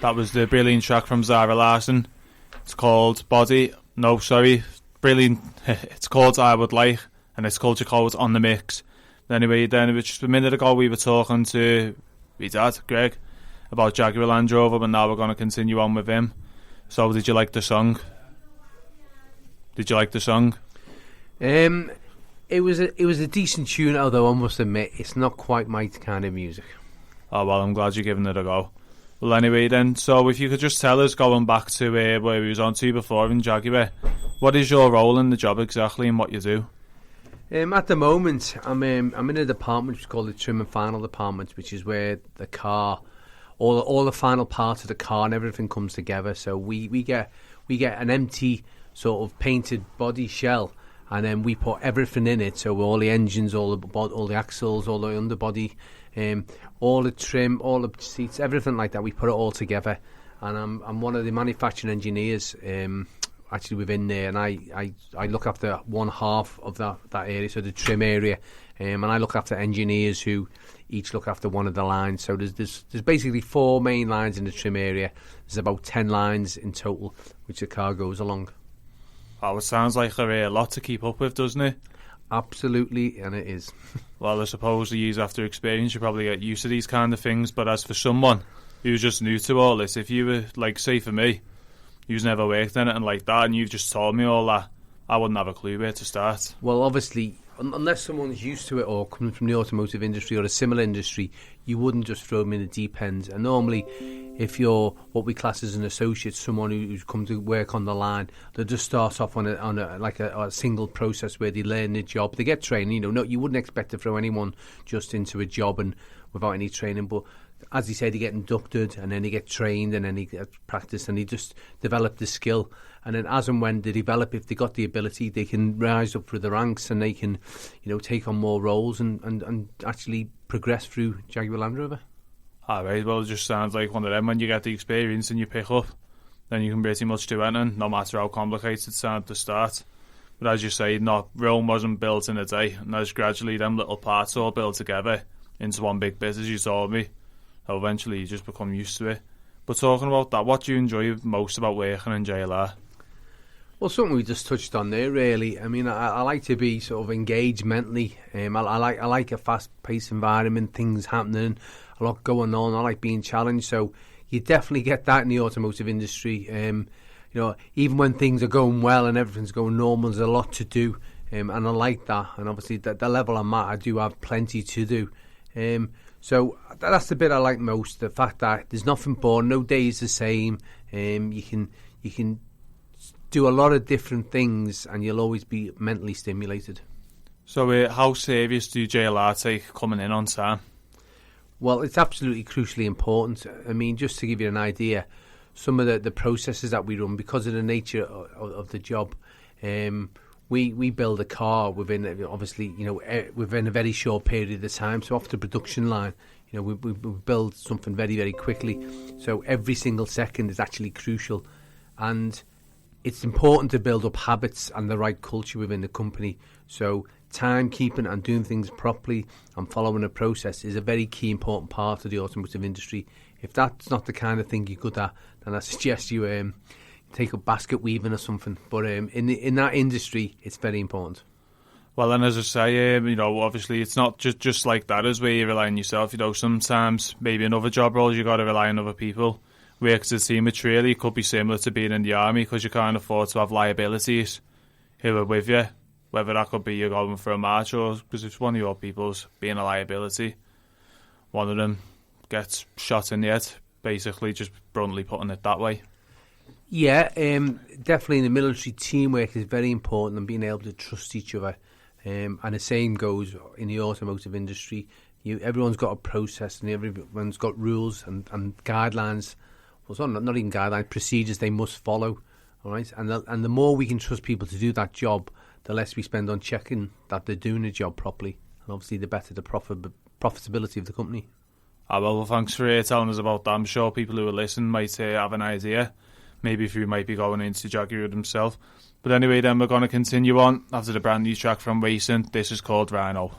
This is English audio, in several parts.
That was the brilliant track from Zara Larsson. It's called Body. No, sorry. Brilliant. It's called I Would Like, and it's Culture Code on the mix. Anyway, then, just a minute ago, we were talking to my dad, Greg, about Jaguar Land Rover, but now we're going to continue on with him. So, did you like the song? Did you like the song? It was a decent tune, although I must admit, it's not quite my kind of music. Oh, well, I'm glad you're giving it a go. Well, anyway then, so if you could just tell us, going back to where we was on to before in Jaguar, what is your role in the job exactly and what you do? At the moment, I'm in a department which is called the Trim and Final Department, which is where the car, all the final parts of the car and everything comes together. So we get an empty sort of painted body shell, and then we put everything in it. So all the engines, all the axles, all the underbody, all the trim, all the seats, everything like that. We put it all together, and I'm one of the manufacturing engineers actually within there, and I look after one half of that area, so the trim area, and I look after engineers who each look after one of the lines. So there's basically 4 main lines in the trim area. There's about 10 lines in total which the car goes along. Oh, it sounds like a lot to keep up with, doesn't it? Absolutely, and it is. Well, I suppose the years after experience, you probably get used to these kind of things. But as for someone who's just new to all this, if you were, like, say for me, you've never worked in anything like that, and you've just told me all that, I wouldn't have a clue where to start. Well, obviously, unless someone's used to it or coming from the automotive industry or a similar industry, you wouldn't just throw them in the deep end. And normally, if you're what we class as an associate, someone who's come to work on the line, they just start off on a single process where they learn the job. They get training. No, you wouldn't expect to throw anyone just into a job and without any training. But as you say, they get inducted and then they get trained and then they get practice and they just develop the skill. And then as and when they develop, if they got the ability, they can rise up through the ranks and they can, take on more roles and actually progress through Jaguar Land Rover. All right, well, it just sounds like one of them. When you get the experience and you pick up, then you can pretty much do anything, no matter how complicated it sounds to start. But as you say, Rome wasn't built in a day, and as gradually them little parts all built together into one big business, you told me, so eventually you just become used to it. But talking about that, what do you enjoy most about working in JLR? Well, something we just touched on there, really. I mean, I like to be sort of engaged mentally. I like a fast-paced environment, things happening, a lot going on. I like being challenged. So you definitely get that in the automotive industry. Even when things are going well and everything's going normal, there's a lot to do, and I like that. And obviously, the level I'm at, I do have plenty to do. So that's the bit I like most. The fact that there's nothing boring, no day is the same. You can do a lot of different things and you'll always be mentally stimulated. So how serious do JLR take coming in on time? Well, it's absolutely crucially important. I mean, just to give you an idea, some of the processes that we run, because of the nature of the job, we build a car within a very short period of time. So off the production line, we build something very, very quickly. So every single second is actually crucial. And it's important to build up habits and the right culture within the company. So timekeeping and doing things properly and following a process is a very key important part of the automotive industry. If that's not the kind of thing you're good at, then I suggest you take up basket weaving or something. But in that industry, it's very important. Well, and as I say, obviously it's not just like that as where you rely on yourself. Sometimes maybe in other job roles you got to rely on other people. Work as a team, which really could be similar to being in the army, because you can't afford to have liabilities who are with you, whether that could be you're going for a march or because if one of your people's being a liability, one of them gets shot in the head, basically, just bluntly putting it that way. Yeah, definitely in the military, teamwork is very important and being able to trust each other. And the same goes in the automotive industry. Everyone's got a process and everyone's got rules and guidelines. Well, not even guidelines, procedures they must follow. All right, and the more we can trust people to do that job, the less we spend on checking that they're doing the job properly, and obviously the better the profitability of the company. Well, thanks for telling us about that. I'm sure people who are listening might have an idea. Maybe if you might be going into Jaguar himself. But anyway, then we're going to continue on after the brand new track from Racing. This is called Rhino.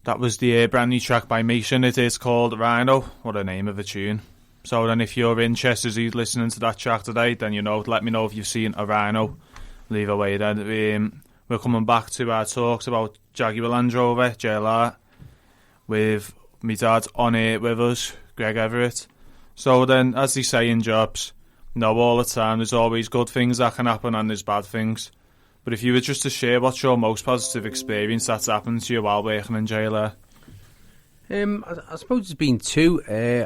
That was the brand new track by Mason. It is called Rhino. What a name of a tune. So then if you're interested in listening to that track today, then let me know if you've seen a rhino. Leave away then. We're coming back to our talks about Jaguar Land Rover, JLR, with my dad on it with us, Ceiran Everett. So then, as they say in jobs, all the time there's always good things that can happen and there's bad things. But if you were just to share what's your most positive experience that's happened to you while working in JLR? I suppose it's been two.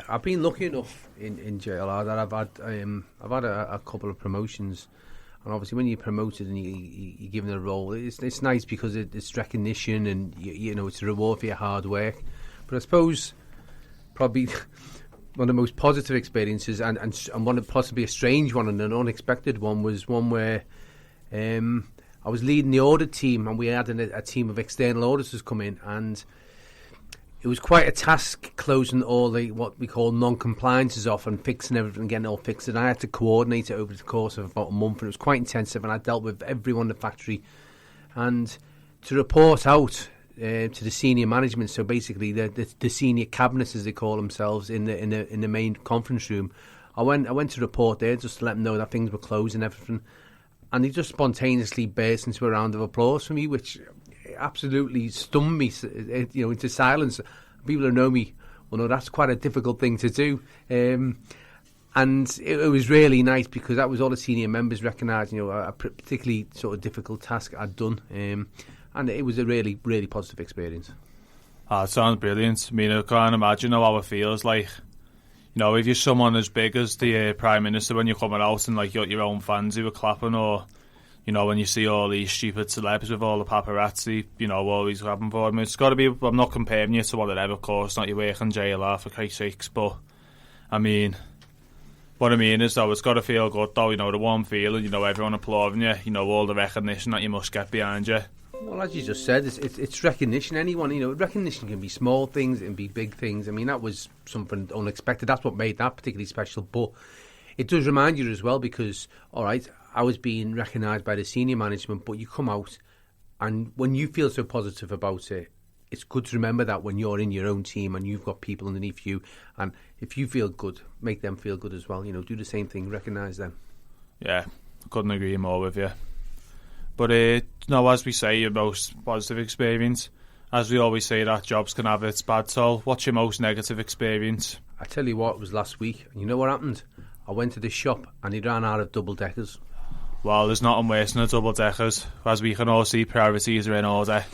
I've been lucky enough in JLR that I've had a couple of promotions, and obviously when you're promoted and you're given a role, it's nice because it's recognition and it's a reward for your hard work. But I suppose probably one of the most positive experiences and one of possibly a strange one and an unexpected one was one where I was leading the audit team, and we had a team of external auditors come in, and it was quite a task closing all the what we call non-compliances off and fixing everything and getting it all fixed. And I had to coordinate it over the course of about a month, and it was quite intensive. And I dealt with everyone in the factory, and to report out to the senior management. So basically, the senior cabinets, as they call themselves, in the main conference room. I went to report there just to let them know that things were closed and everything. And he just spontaneously burst into a round of applause for me, which absolutely stunned me, into silence. People who know me will know that's quite a difficult thing to do. And it was really nice because that was all the senior members recognised, a particularly sort of difficult task I'd done. And it was a really, really positive experience. It sounds brilliant. I mean, I can't imagine how it feels like. If you're someone as big as the Prime Minister, when you're coming out and you got your own fans who are clapping, or when you see all these stupid celebs with all the paparazzi, always clapping for them. It's got to be. I'm not comparing you to whatever, of course, not your work in JLR for Christ's sakes, but I mean, what I mean is, though, it's got to feel good, though, you know, the warm feeling, you know, everyone applauding you, you know, all the recognition that you must get behind you. Well, as you just said, it's recognition. Anyone, you know, recognition can be small things and be big things. I mean, that was something unexpected. That's what made that particularly special. But it does remind you as well because, all right, I was being recognised by the senior management, but you come out and when you feel so positive about it, it's good to remember that when you're in your own team and you've got people underneath you, and if you feel good, make them feel good as well. You know, do the same thing, recognise them. Yeah, I couldn't agree more with you. But no, as we say, your most positive experience, as we always say, that jobs can have its bad toll. What's your most negative experience? I tell you what, it was last week, and you know what happened? I went to the shop and he ran out of double deckers. Well, there's nothing worse than a double deckers. As we can all see, priorities are in order.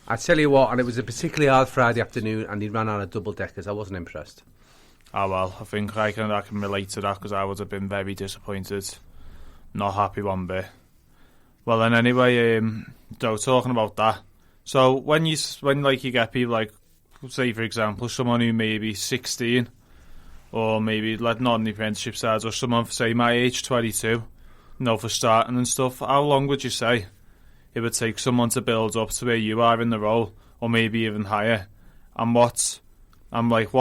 I tell you what, and it was a particularly hard Friday afternoon, and he ran out of double deckers. I wasn't impressed. Oh well, I think I can relate to that because I would have been very disappointed. Not happy one bit. Well then, anyway, so talking about that. So when you get people like, say for example, someone who may be 16, or maybe not on the apprenticeship side, or someone for say my age, 22, you know, for starting and stuff. How long would you say it would take someone to build up to where you are in the role, or maybe even higher? And what's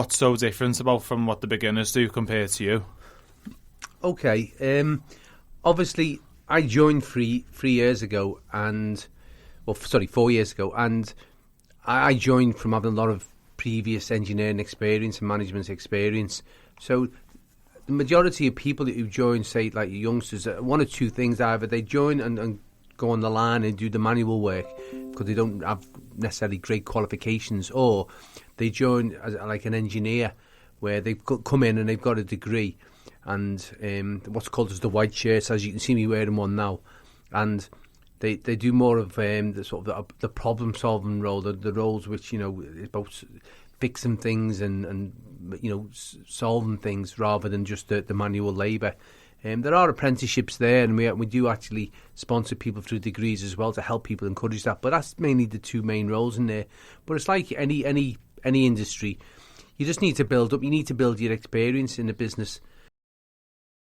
so different about from what the beginners do compared to you? Okay, obviously I joined 3 years ago, 4 years ago, and I joined from having a lot of previous engineering experience and management experience. So the majority of people who join, say like youngsters, one or two things: either they join and go on the line and do the manual work because they don't have necessarily great qualifications, or they join as like an engineer where they've come in and they've got a degree and what's called as the white shirts, as you can see me wearing one now, and they do more of the sort of the problem solving role, the roles which, you know, is about fixing things and you know, solving things rather than just the manual labour. There are apprenticeships there, and we do actually sponsor people through degrees as well to help people encourage that. But that's mainly the two main roles in there. But it's like any industry, you just need to build up. You need to build your experience in the business